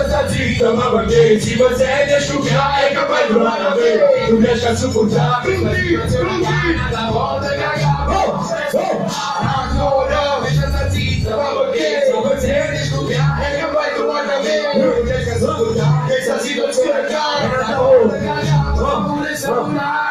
questa sta zitta, ma perché si consente a sciupare e capello la vero, non riesco a sopportare questa situazione da volta che acabo. Ancora questa sta zitta, ma perché si consente a sciupare e capello la vero, non riesco a sopportare questa situazione da volta che acabo. Vuole salutare.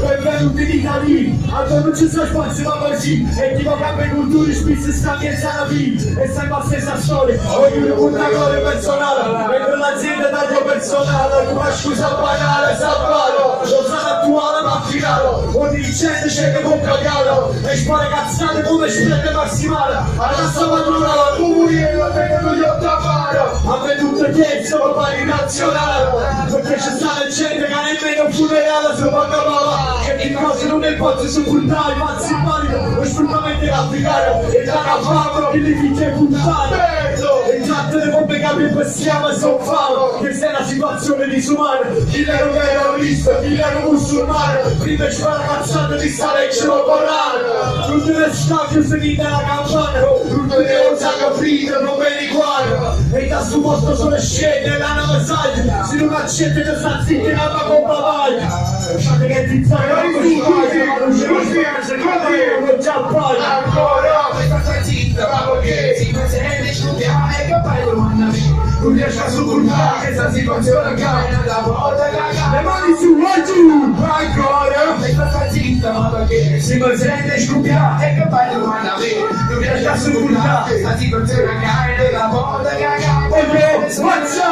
Benvenuti in Italia, ancora non ci sono spazio ma così, e ti va cambiare cultura, spizzi stanchi e sana vita, e sempre la stessa storia, ognuno punta gloria personale, mentre l'azienda taglio personale, come scusa banale, salvato, lo sanno attuale ma finale, o dirigente c'è che può cagare, e spara cazzate come spende massimale, alla sua padrona la pure, la pena non gli ho da fare, a me tutte chiese, ma pari nazionale, perché c'è stata gente che nemmeno un funerale si può cavare. Che di cose non ne posso sopportare, mazzi valido, lo sfruttamento africano, e da una favola che li figlie puntane. E tante le bombe che abbiamo passiamo e sono famo, che se è una situazione disumana, chi l'ero terrorista, chi l'ero musulmano, prima ci fa la cazzata di stare in cielo corano, tutte le scacche se vita la campana, tutte le osaka frita, non me li guarda, e da sto posto sono scende la nave saggia, se non accende da sta zitta la tua bomba vaglia. Lasciate che ti zai ma non ce lo spiace, non già poi ancora questa sta zitta, ma perché si presente sciupiare e capello manda me, non riesce a sopportare questa situazione che da volta che le mani su e giù, ancora questa sta zitta, ma perché si presente sciupiare e capello manda me, non riesce a sopportare questa situazione che da volta che perché spazza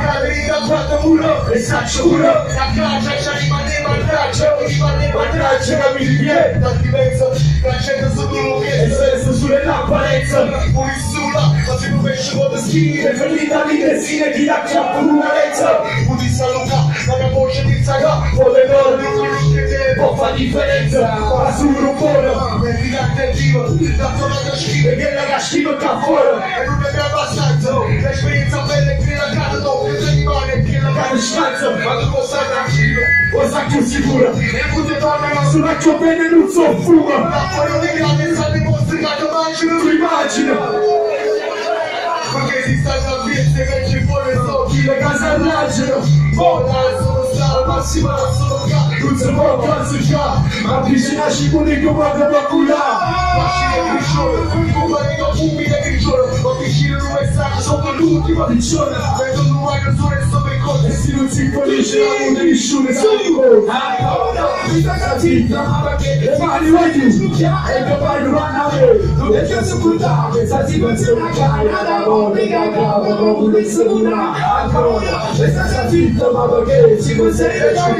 capita quanto uno e saccio uno la caccia c'è rimaneva il braccio capiti chi è tanti penso l'accento su quello che è stesso sulle lamparezze pulissula ma se non pesce con le schine ferita di destine chi la chiappa una lezza pulissa lunga la mia voce ti saga vuole dormire può fa differenza ma su un buono metti l'attentivo la zona che scrive che la cascivo sta fuori e non è abbastanza l'esperienza bella è che la casa dopo che rimane che la casa scanza ma tu puoi stare tranquillo o sa più sicura e pure torna ma su vecchio bene non so fuma ma poi non è grande sa dimostri che tu mangi non ti immagina perché si stanno a piezze che ci vuole so chi le case all'angelo vola sono stato al massimo non sono non si può cazzeggiare ma avvicinaci con il comando da culare fascina grigione compagni da fumine grigione ma vicino un messaggio sotto l'ultima piccione vedo un uomo su resto per cose e si non si pulisce la mondo di sciune ancora mi sta zitta ma perché le mani vai giù e il cavallo vanno a me non è che sopportare questa situazione cara da volte che acaba non vuole sicura ancora questa zitta ma perché si consente non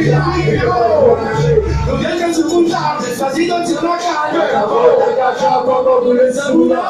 riesco a sopportare questa situazione cara da volta che acaba non vuole sicura